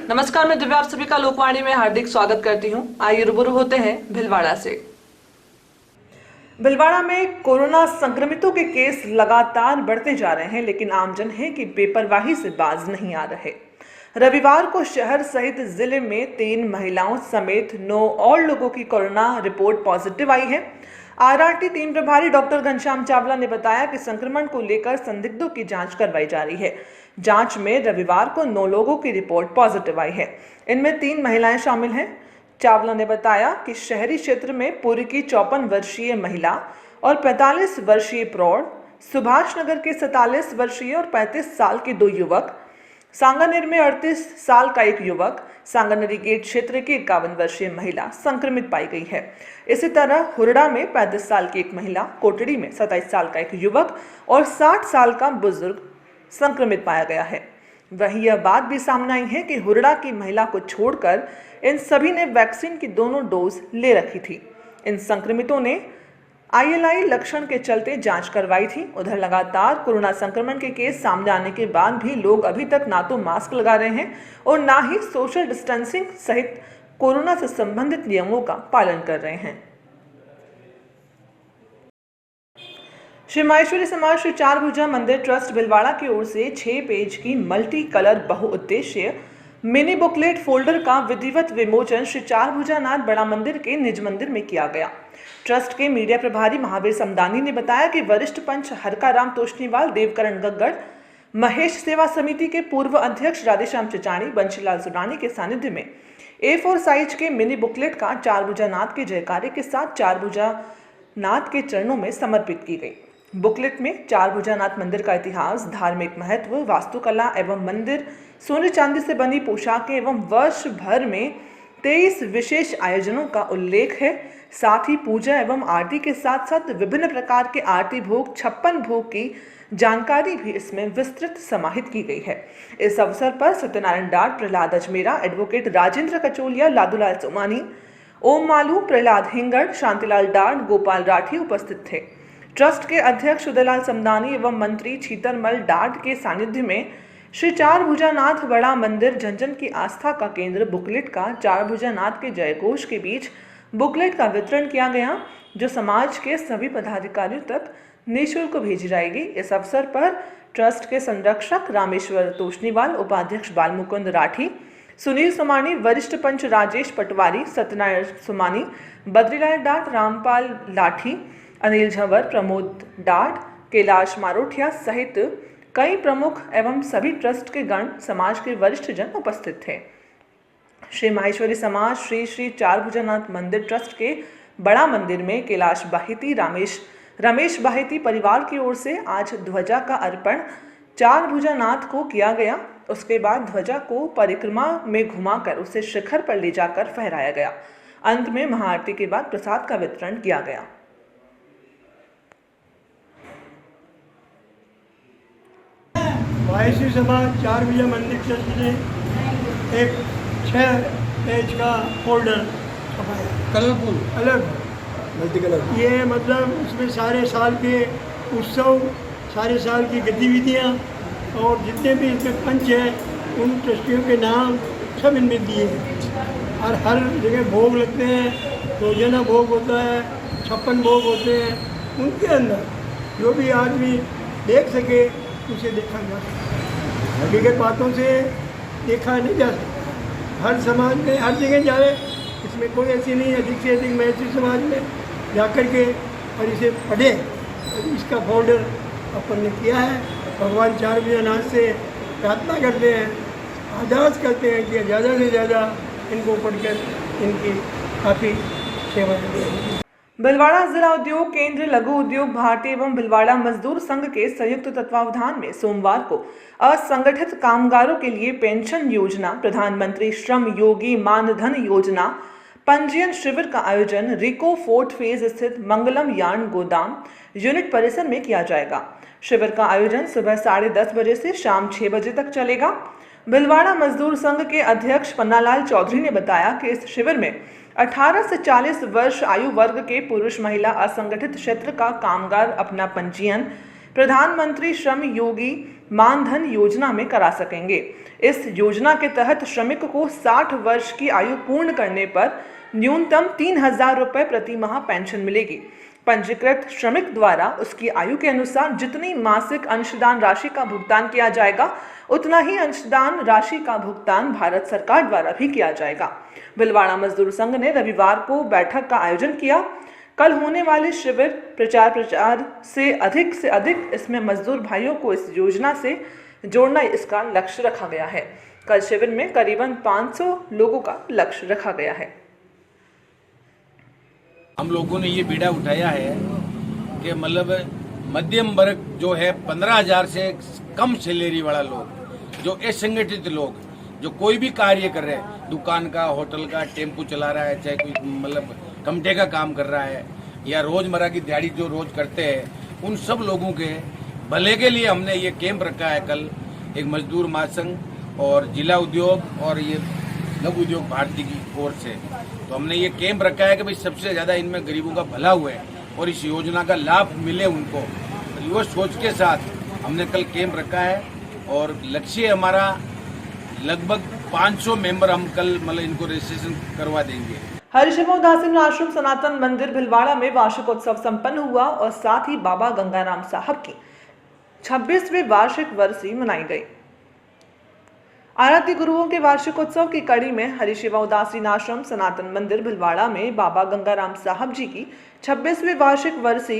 नमस्कार, मैं दिव्या आप सभी का लोकवाणी में हार्दिक स्वागत करती हूं। आइए रूबरू होते हैं भीलवाड़ा से। भीलवाड़ा में कोरोना संक्रमितों के केस लगातार बढ़ते जा रहे हैं, लेकिन आमजन है कि बेपरवाही से बाज नहीं आ रहे। रविवार को शहर सहित जिले में 3 महिलाओं समेत 9 और लोगों की कोरोना रिपोर्ट पॉजिटिव आई है। आरआरटी टीम प्रभारी डॉक्टर घनश्याम चावला ने बताया कि संक्रमण को लेकर संदिग्धों की जांच करवाई जा रही है। जांच में रविवार को 9 लोगों की रिपोर्ट पॉजिटिव आई है। इनमें 3 महिलाएं शामिल हैं। चावला ने बताया कि शहरी क्षेत्र में पुरी की 54 वर्षीय महिला और 45 वर्षीय प्रौढ़, सुभाष नगर के 47 वर्षीय और 35 साल के 2 युवक, सांगानेर में 38 साल का एक युवक, सांगानेरी गेट क्षेत्र की 51 वर्षीय महिला संक्रमित पाई गई है। इसी तरह हुरडा में 35 साल की एक महिला, कोटड़ी में 27 साल का एक युवक और 60 साल का बुजुर्ग संक्रमित पाया गया है। वहीं यह बात भी सामने आई है कि हुरडा की महिला को छोड़कर इन सभी ने वैक्सीन की दोनों डोज ले रखी थी। इन संक्रमितों ने ILI लक्षण के चलते जांच करवाई थी। उधर लगातार कोरोना संक्रमण के केस सामने आने के बाद भी लोग अभी तक ना तो मास्क लगा रहे हैं और ना ही सोशल डिस्टेंसिंग सहित कोरोना से संबंधित नियमों का पालन कर रहे हैं। श्री माहेश्वरी समाज श्री चारभुजा मंदिर ट्रस्ट भीलवाड़ा की ओर से 6 पेज की मल्टी कलर बहुउद्देशीय मिनी बुकलेट फोल्डर का विधिवत विमोचन श्री चारभुजा नाथ बड़ा मंदिर के निज मंदिर में किया गया। ट्रस्ट के मीडिया प्रभारी महावीर समदानी ने बताया कि वरिष्ठ पंच हरकाराम तोष्णीवाल, देवकरण गग्गड़, महेश सेवा समिति के पूर्व अध्यक्ष राधेश्याम चिचाणी, बंशीलाल सुडानी के सानिध्य में A4 साइज के मिनी बुकलेट का चारभुजा नाथ के जयकारे के साथ चारभुजा नाथ के चरणों में समर्पित की गई। बुकलेट में चारभुजा नाथ मंदिर का इतिहास, धार्मिक महत्व, वास्तुकला एवं मंदिर, सोने चांदी से बनी पोशाकें एवं वर्ष भर में 23 विशेष आयोजनों का उल्लेख है। साथ ही पूजा एवं आरती के साथ साथ विभिन्न प्रकार के आरती भोग, 56 भोग की जानकारी भी इसमें विस्तृत समाहित की गई है। इस अवसर पर सत्यनारायण डाट, प्रहलाद अजमेरा, एडवोकेट राजेंद्र कचोलिया, लादूलाल सोमानी, ओम मालू, प्रहलाद हिंगड़, शांतिलाल डाट, गोपाल राठी उपस्थित थे। ट्रस्ट के अध्यक्ष उदयलाल समदानी एवं मंत्री छीतरमल डाट के सानिध्य में श्री चारभुजा नाथ बड़ा मंदिर जन की आस्था का केंद्र बुकलेट का चारभुजा नाथ के जयघोष के बीच बुकलेट का वितरण किया गया, जो समाज के सभी पदाधिकारियों तक निःशुल्क भेजी जाएगी। इस अवसर पर ट्रस्ट के संरक्षक रामेश्वर तोष्णीवाल, उपाध्यक्ष बालमुकुंद राठी, सुनील सोमानी, वरिष्ठ पंच राजेश पटवारी, सत्यनारायण सोमानी, बद्रीलाल डाट, रामपाल लाठी, अनिल झंवर, प्रमोद डाट, कैलाश मारोठिया सहित कई प्रमुख एवं सभी ट्रस्ट के गण, समाज के वरिष्ठ जन उपस्थित थे। श्री माहेश्वरी समाज श्री श्री चारभुजा नाथ मंदिर ट्रस्ट के बड़ा मंदिर में कैलाश बाहिती, रमेश बाहिती परिवार की ओर से आज ध्वजा का अर्पण चारभुजा नाथ को किया गया। उसके बाद ध्वजा को परिक्रमा में घुमाकर उसे शिखर पर ले जाकर फहराया गया। अंत में महाआरती के बाद प्रसाद का वितरण किया गया। माहेश्वरी समाज चारभुजा मंदिर ट्रस्ट ने एक 6 पेज का फोल्डर छपाया, कलरफुल, अलग मल्टी कलर। ये मतलब उसमें सारे साल के उत्सव, सारे साल की गतिविधियाँ और जितने भी इसमें पंच हैं उन ट्रस्टियों के नाम सब इनमें दिए हैं। और हर जगह भोग लगते हैं, रोजाना भोग होता है, 56 भोग होते हैं। उनके अंदर जो भी आदमी देख सके उसे देखा जा सकता है। हकीकत बातों से देखा नहीं जा सकता। हर समाज में हर जगह जाए, इसमें कोई ऐसी नहीं है। अधिक से अधिक महसूस समाज में जाकर के और इसे पढ़े। इसका फोल्डर अपन ने किया है। भगवान चारभुजा नाथ से प्रार्थना करते हैं, आजाद करते हैं कि ज़्यादा से ज़्यादा इनको पढ़कर इनकी काफ़ी सेवा करें। भीलवाड़ा जिला उद्योग केंद्र लघु उद्योग भारती एवं भीलवाड़ा मजदूर संघ के संयुक्त तत्वावधान में सोमवार को असंगठित कामगारों के लिए पेंशन योजना, प्रधानमंत्री श्रम योगी मानधन योजना पंजीयन शिविर का आयोजन रिको फोर्ट फेज स्थित मंगलम यार्न गोदाम यूनिट परिसर में किया जाएगा। शिविर का आयोजन सुबह 10:30 बजे से शाम 6 बजे तक चलेगा। भीलवाड़ा मजदूर संघ के अध्यक्ष पन्नालाल चौधरी ने बताया कि इस शिविर में 18 से 40 वर्ष आयु वर्ग के पुरुष महिला असंगठित क्षेत्र का कामगार अपना पंजीयन प्रधानमंत्री श्रम योगी मानधन योजना में करा सकेंगे। इस योजना के तहत श्रमिक को 60 वर्ष की आयु पूर्ण करने पर न्यूनतम 3,000 रुपये प्रति माह पेंशन मिलेगी। पंजीकृत श्रमिक द्वारा उसकी आयु के अनुसार जितनी मासिक अंशदान राशि का भुगतान किया जाएगा, उतना ही अंशदान राशि का भुगतान भारत सरकार द्वारा भी किया जाएगा। भिलवाड़ा मजदूर संघ ने रविवार को बैठक का आयोजन किया। कल होने वाले शिविर प्रचार से अधिक इसमें मजदूर भाइयों को इस योजना से जोड़ना इसका लक्ष्य रखा गया है। कल शिविर में करीबन 500 लोगों का लक्ष्य रखा गया है। हम लोगों ने ये बीड़ा उठाया है कि मतलब मध्यम वर्ग जो है 15,000 से कम सैलरी वाला लोग, जो असंगठित लोग, जो कोई भी कार्य कर रहे हैं, दुकान का, होटल का, टेम्पू चला रहा है, चाहे कोई मतलब कमटे का काम कर रहा है या रोजमर्रा की दिहाड़ी जो रोज करते हैं, उन सब लोगों के भले के लिए हमने ये कैंप रखा है। कल एक मजदूर महासंघ और जिला उद्योग और ये लघु उद्योग भारती की ओर से तो हमने ये कैंप रखा है कि भाई सबसे ज्यादा इनमें गरीबों का भला हुआ और इस योजना का लाभ मिले उनको, वो सोच के साथ हमने कल कैंप रखा है। और लक्ष्य हमारा लगभग 500 मेंबर हम कल मतलब इनको रजिस्ट्रेशन करवा देंगे। हरिशिव उदासीन आश्रम सनातन मंदिर भिलवाड़ा में वार्षिक उत्सव संपन्न हुआ और साथ ही बाबा गंगाराम साहब की 26वीं वार्षिक वर्षी मनाई गई। आराध्य गुरुओं के वार्षिक उत्सव की कड़ी में हरिशिव उदासीन आश्रम सनातन मंदिर भिलवाड़ा में बाबा गंगाराम साहब जी की 26वीं वार्षिक वर्षी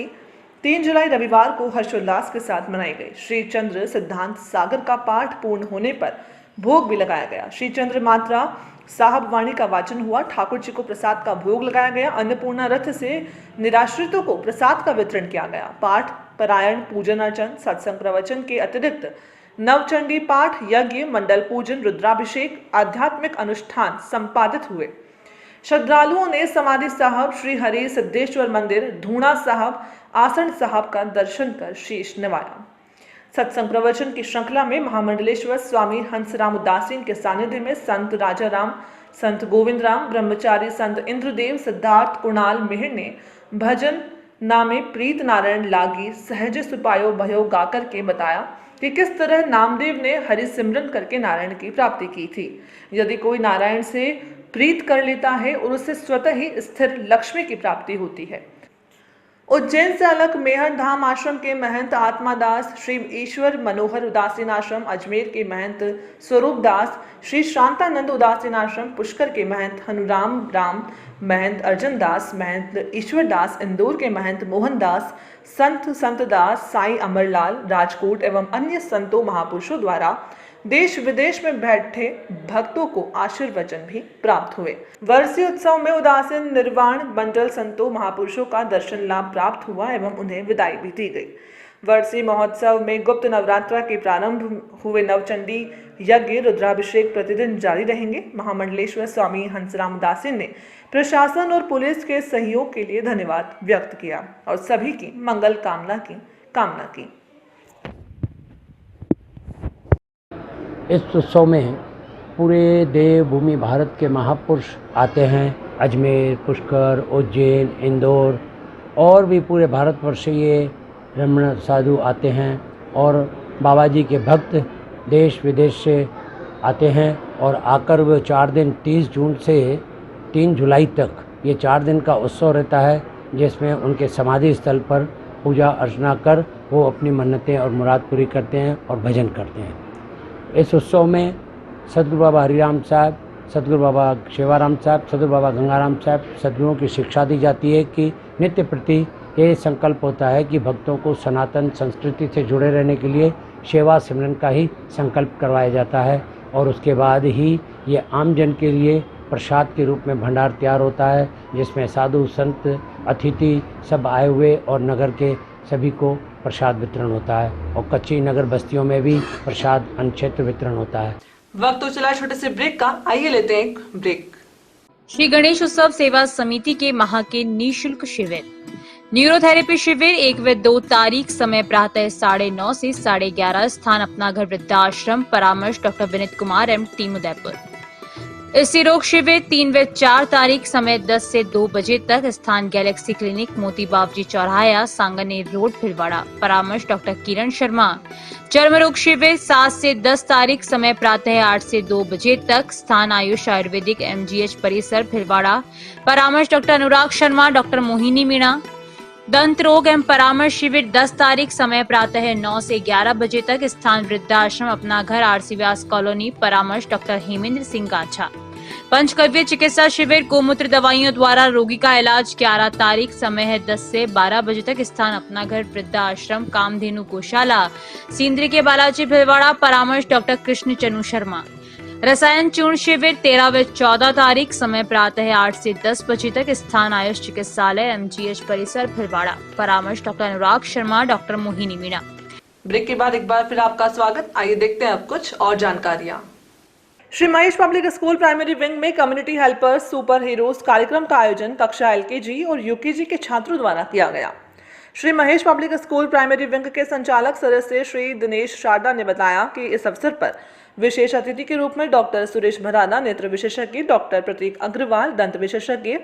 3 जुलाई रविवार को हर्षोल्लास के साथ मनाई गई। श्री चंद्र सिद्धांत सागर का पाठ पूर्ण होने पर भोग भी लगाया गया। श्री चंद्र मात्रा साहब वाणी का वाचन हुआ। ठाकुर जी को प्रसाद का भोग लगाया गया। अन्नपूर्णा रथ से निराश्रितों को प्रसाद का वितरण किया गया। पाठ, पारायण, पूजन अर्चन, सत्संग प्रवचन के अतिरिक्त नवचंडी पाठ, यज्ञ, मंडल पूजन, रुद्राभिषेक, आध्यात्मिक अनुष्ठान संपादित हुए। श्रद्धालुओं ने समाधि साहब, श्री हरि सिद्धेश्वर मंदिर, धूणा साहब, आसन साहब का दर्शन कर शीश नवाया। सत्संग प्रवचन की श्रृंखला में महामंडलेश्वर स्वामी हंसराम उदासीन के सानिध्य में संत राजाराम, संत गोविंद राम, ब्रह्मचारी संत इंद्रदेव, सिद्धार्थ कुणाल मेहर ने भजन नामे प्रीत नारायण लागी सहज सुपायो भयो गाकर के बताया कि किस तरह नामदेव ने हरि सिमरन करके नारायण की प्राप्ति की थी। यदि कोई नारायण से प्रीत कर लेता है और उससे स्वतः ही स्थिर लक्ष्मी की प्राप्ति होती है। उज्जैन से अलग मेहर धाम आश्रम के महंत आत्मादास, श्री ईश्वर मनोहर उदासीन आश्रम अजमेर के महंत स्वरूप दास, श्री शांतानंद उदासीन आश्रम पुष्कर के महंत हनुराम राम, महंत अर्जन दास, महंत ईश्वर दास इंदौर के महंत मोहन दास, संत दास, साईं अमरलाल राजकोट एवं अन्य संतों महापुरुषों द्वारा देश विदेश में बैठे भक्तों को आशीर्वचन भी प्राप्त हुए। वर्षीय उत्सव में उदासीन निर्वाण मंडल संतों महापुरुषों का दर्शन लाभ प्राप्त हुआ एवं उन्हें विदाई भी दी गई। वर्षीय महोत्सव में गुप्त नवरात्रा के प्रारंभ हुए नवचंडी यज्ञ, रुद्राभिषेक प्रतिदिन जारी रहेंगे। महामंडलेश्वर स्वामी हंसराम उदासीन ने प्रशासन और पुलिस के सहयोग के लिए धन्यवाद व्यक्त किया और सभी की मंगल कामना की। इस उत्सव में पूरे देवभूमि भारत के महापुरुष आते हैं। अजमेर, पुष्कर, उज्जैन, इंदौर और भी पूरे भारतवर्ष से ये ब्राह्मण साधु आते हैं और बाबा जी के भक्त देश विदेश से आते हैं और आकर वो 4 दिन 30 जून से 3 जुलाई तक ये 4 दिन का उत्सव रहता है, जिसमें उनके समाधि स्थल पर पूजा अर्चना कर वो अपनी मन्नतें और मुराद पूरी करते हैं और भजन करते हैं। इस उत्सव में सदगुरु बाबा हरिराम साहब, सदगुरु बाबा शिवाराम साहब, सदगुरु बाबा गंगाराम साहब सदगुरुओं की शिक्षा दी जाती है कि नित्य प्रति ये संकल्प होता है कि भक्तों को सनातन संस्कृति से जुड़े रहने के लिए सेवा सिमरन का ही संकल्प करवाया जाता है और उसके बाद ही ये आम जन के लिए प्रसाद के रूप में भंडार तैयार होता है, जिसमें साधु संत अतिथि सब आए हुए और नगर के सभी को प्रसाद वितरण होता है और कच्ची नगर बस्तियों में भी प्रसाद अन्न क्षेत्र वितरण होता है। वक्त तो चला छोटे से ब्रेक का, आइए लेते हैं एक ब्रेक। श्री गणेश उत्सव सेवा समिति के माह के निःशुल्क शिविर, न्यूरोथेरेपी शिविर 1 व 2 तारीख, समय प्रातः 9:30 से 11:30, स्थान अपना घर वृद्धाश्रम, परामर्श डॉक्टर विनीत कुमार एवं टीम उदयपुर। इस रोग शिविर 3 व 4 तारीख समय 10 से 2 बजे तक स्थान गैलेक्सी क्लिनिक मोती बावजी चौराहा सांगनेर रोड भिलवाड़ा। परामर्श डॉक्टर किरण शर्मा। चर्म रोग शिविर 7 से 10 तारीख समय प्रातः 8 से 2 बजे तक स्थान आयुष आयुर्वेदिक MGH परिसर भिलवाड़ा। परामर्श डॉक्टर अनुराग शर्मा डॉक्टर मोहिनी मीणा। दंत रोग एवं परामर्श शिविर 10 तारीख समय प्रातः 9 से 11 बजे तक स्थान वृद्धाश्रम अपना घर RC व्यास कॉलोनी। परामर्श डॉक्टर हेमेंद्र सिंह गांछा। पंचकव्य चिकित्सा शिविर गोमूत्र दवाइयों द्वारा रोगी का इलाज 11 तारीख समय है 10 से 12 बजे तक स्थान अपना घर वृद्धाश्रम कामधेनु गौशाला सिंदरी के बालाजी भिलवाड़ा। परामर्श डॉक्टर कृष्ण चनु शर्मा। रसायन चूर्ण शिविर 13 व 14 तारीख समय प्रातः 8 से 10 बजे तक स्थान आयुष चिकित्सालय MGH परिसर भिलवाड़ा। परामर्श doctor Anurag Sharma doctor Mohini Meena. Break के बाद एक बार फिर आपका स्वागत। आइए देखते हैं अब कुछ और जानकारियां। Shri Mahesh public school primary wing में कम्युनिटी हेल्पर्स सुपर हीरोज कार्यक्रम का आयोजन कक्षा LKG और UKG के छात्रों द्वारा किया गया। Shri Mahesh public school primary wing के संचालक सदस्य श्री दिनेश शारदा ने बताया कि इस अवसर पर विशेष अतिथि के रूप में डॉक्टर सुरेश भराना, नेत्र विशेषज्ञ, डॉक्टर प्रतीक अग्रवाल, दंत विशेषज्ञ,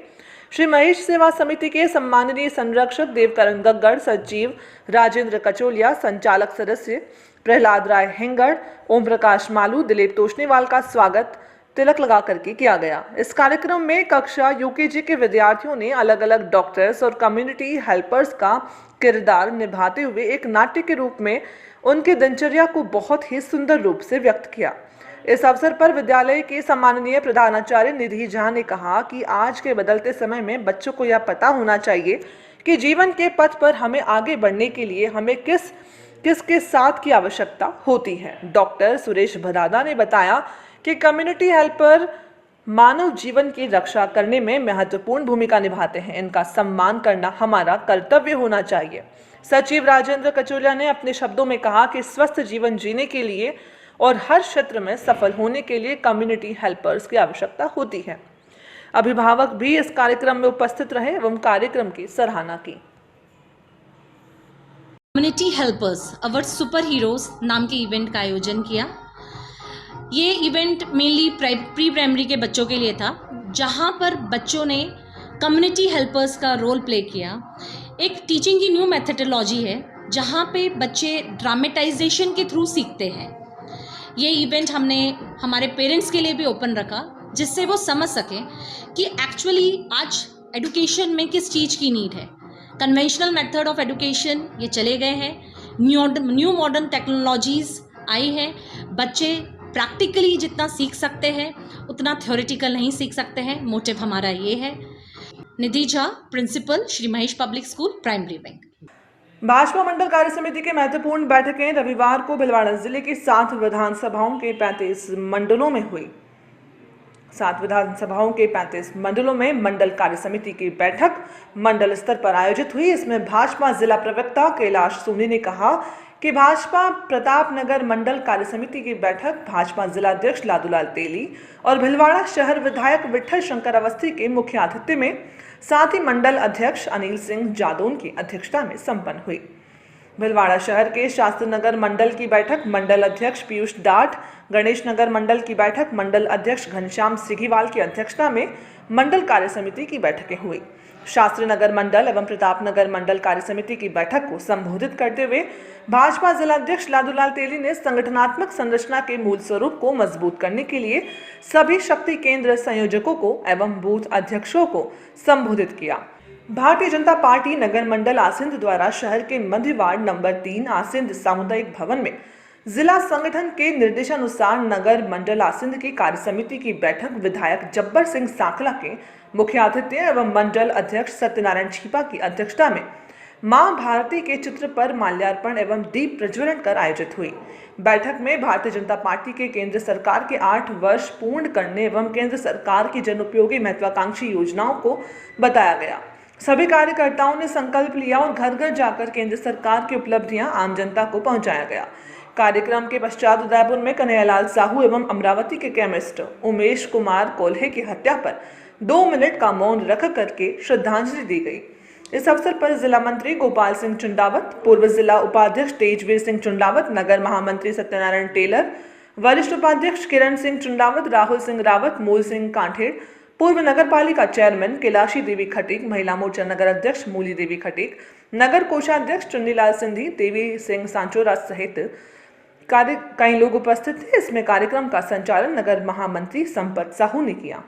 श्री महेश सेवा समिति के सम्माननीय संरक्षक देवकरण गग्गड़, सचिव राजेंद्र कचोलिया, संचालक सदस्य प्रहलाद राय हेंगड़, ओम प्रकाश मालू, दिलीप तोशनीवाल का स्वागत तिलक लगा करके किया गया। इस कार्यक्रम में कक्षा UKG के विद्यार्थियों ने अलग अलग डॉक्टर्स और कम्युनिटी हेल्पर्स का किरदार निभाते हुए एक नाट्य के रूप में उनकी दिनचर्या को बहुत ही सुंदर रूप से व्यक्त किया। इस अवसर पर विद्यालय के सम्माननीय प्रधानाचार्य निधि झा ने कहा कि आज के बदलते समय में बच्चों को यह पता होना चाहिए कि जीवन के पथ पर हमें आगे बढ़ने के लिए हमें किसके साथ की आवश्यकता होती है। डॉक्टर सुरेश भरादा ने बताया कि कम्युनिटी हेल्पर मानव जीवन की रक्षा करने में महत्वपूर्ण भूमिका निभाते हैं। इनका सम्मान करना हमारा कर्तव्य होना चाहिए। सचिव राजेंद्र कचोलिया ने अपने शब्दों में कहा कि स्वस्थ जीवन जीने के लिए और हर क्षेत्र में सफल होने के लिए कम्युनिटी हेल्पर्स की आवश्यकता होती है। अभिभावक भी इस कार्यक्रम में उपस्थित रहे एवं कार्यक्रम की सराहना की। कम्युनिटी हेल्पर्स अवर सुपर हीरोज नाम के इवेंट का आयोजन किया। ये इवेंट मेनली प्री प्राइमरी के बच्चों के लिए था, जहाँ पर बच्चों ने कम्युनिटी हेल्पर्स का रोल प्ले किया। एक टीचिंग की न्यू मेथडोलॉजी है, जहाँ पे बच्चे ड्रामेटाइजेशन के थ्रू सीखते हैं। ये इवेंट हमने हमारे पेरेंट्स के लिए भी ओपन रखा, जिससे वो समझ सकें कि एक्चुअली आज एजुकेशन में किस चीज़ की नीड है। कन्वेंशनल मेथड ऑफ एजुकेशन ये चले गए हैं, न्यू मॉडर्न टेक्नोलॉजीज़ आई हैं। बच्चे प्रैक्टिकली जितना सीख सकते हैं उतना थ्योरेटिकल नहीं सीख सकते हैं। मोटिव हमारा ये है। Nidhi Jha, principal, Shri Mahesh public school primary wing. Bhajpa मंडल कार्य समिति की महत्वपूर्ण बैठकें रविवार को भिलवाड़ा जिले की 7 विधानसभाओं के 35 मंडलों में हुई। 7 विधानसभाओं के 35 मंडलों में मंडल कार्य समिति की बैठक मंडल स्तर पर आयोजित हुई। इसमें भाजपा जिला प्रवक्ता कैलाश सोनी ने कहा कि भाजपा प्रतापनगर मंडल कार्य समिति की बैठक भाजपा जिलाध्यक्ष लादूलाल तेली और भिलवाड़ा शहर विधायक विठल शंकर अवस्थी के मुख्य आतिथ्य में, साथ ही मंडल अध्यक्ष अनिल सिंह जादौन की अध्यक्षता में संपन्न हुई। भिलवाड़ा शहर के शास्त्री नगर मंडल की बैठक मंडल अध्यक्ष पीयूष डाठ, गणेश नगर मंडल की बैठक मंडल अध्यक्ष घनश्याम सिघीवाल की अध्यक्षता में मंडल कार्य समिति की बैठकें हुई। शास्त्री नगर मंडल एवं प्रतापनगर मंडल कार्य समिति की बैठक को संबोधित करते हुए भाजपा जिलाध्यक्ष लादूलाल तेली ने संगठनात्मक संरचना के मूल स्वरूप को मजबूत करने के लिए सभी शक्ति केंद्र संयोजकों को एवं बूथ अध्यक्षों को संबोधित किया। भारतीय जनता पार्टी नगर मंडल आसिंद द्वारा शहर के मध्य वार्ड नंबर 3 आसिंद सामुदायिक भवन में जिला संगठन के निर्देशानुसार नगर मंडल आसिंद की कार्य समिति की बैठक विधायक जब्बर सिंह साखला के मुख्य आतिथ्य एवं मंडल अध्यक्ष सत्यनारायण छीपा की अध्यक्षता में मां भारती के चित्र पर माल्यार्पण एवं दीप प्रज्वलन कर आयोजित हुई। बैठक में भारतीय जनता पार्टी के केंद्र सरकार के 8 वर्ष पूर्ण करने एवं केंद्र सरकार की जनोपयोगी महत्वाकांक्षी योजनाओं को बताया गया। सभी कार्यकर्ताओं ने संकल्प लिया और घर घर जाकर केंद्र सरकार की उपलब्धियां आम जनता को पहुंचाया गया। कार्यक्रम के पश्चात उदयपुर में कन्हैयालाल साहू एवं अमरावती के केमिस्ट उमेश कुमार कोल्हे की हत्या पर 2 मिनट का मौन रख करके श्रद्धांजलि दी गई। इस अवसर पर जिला मंत्री गोपाल सिंह चुंडावत, पूर्व जिला उपाध्यक्ष तेजवीर सिंह चुंडावत, नगर महामंत्री सत्यनारायण टेलर, वरिष्ठ उपाध्यक्ष किरण सिंह चुंडावत, राहुल सिंह रावत, मूल सिंह कांठेड़, पूर्व नगर पालिका चेयरमैन कैलाशी देवी खटीक, महिला मोर्चा नगर अध्यक्ष मूली देवी खटीक, नगर कोषाध्यक्ष चुन्नीलाल सिंधी, देवी सिंह सांचोरा सहित कई लोग उपस्थित थे। इसमें कार्यक्रम का संचालन नगर महामंत्री संपत साहू ने किया।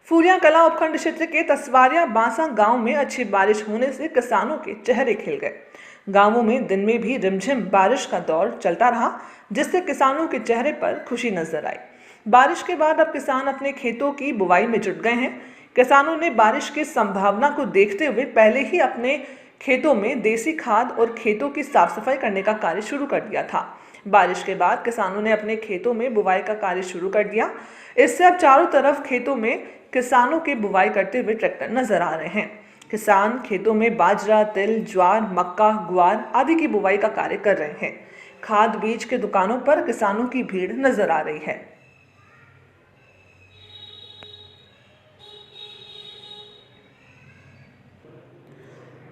फूलिया कला उपखंड क्षेत्र के तसवारिया बांसा गांव में अच्छी बारिश होने से किसानों के चेहरे खिल गए। गांवों में दिन में भी रिमझिम बारिश का दौर चलता रहा, जिससे किसानों के चेहरे पर खुशी नजर आई। बारिश के बाद अब किसान अपने खेतों की बुवाई में जुट गए हैं। किसानों ने बारिश की संभावना को देखते हुए पहले ही अपने खेतों में देसी खाद और खेतों की साफ सफाई करने का कार्य शुरू कर दिया था। बारिश के बाद किसानों ने अपने खेतों में बुवाई का कार्य शुरू कर दिया। इससे अब चारों तरफ खेतों में किसानों के बुवाई करते हुए ट्रैक्टर नजर आ रहे हैं। किसान खेतों में बाजरा, तिल, ज्वार, मक्का, ग्वार आदि की बुवाई का कार्य कर रहे हैं। खाद बीज के दुकानों पर किसानों की भीड़ नजर आ रही है।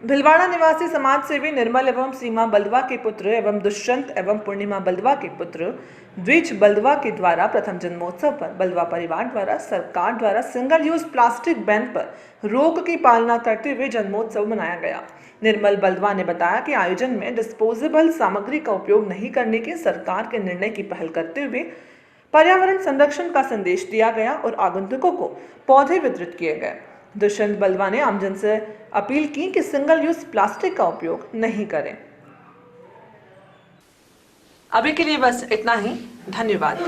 भिलवाड़ा निवासी समाज सेवी निर्मल एवं सीमा बल्दवा के पुत्र एवं दुष्यंत एवं पूर्णिमा बल्दवा के पुत्र द्विज बल्दवा के द्वारा प्रथम जन्मोत्सव पर बल्दवा परिवार द्वारा सरकार द्वारा सिंगल यूज प्लास्टिक बैन पर रोक की पालना करते हुए जन्मोत्सव मनाया गया। निर्मल बल्दवा ने बताया कि आयोजन में डिस्पोजेबल सामग्री का उपयोग नहीं करने के सरकार के निर्णय की पहल करते हुए पर्यावरण संरक्षण का संदेश दिया गया और आगंतुकों को पौधे वितरित किए गए। दुष्यंत बल्दवा ने आमजन से अपील की कि सिंगल यूज प्लास्टिक का उपयोग नहीं करें। अभी के लिए बस इतना ही। धन्यवाद।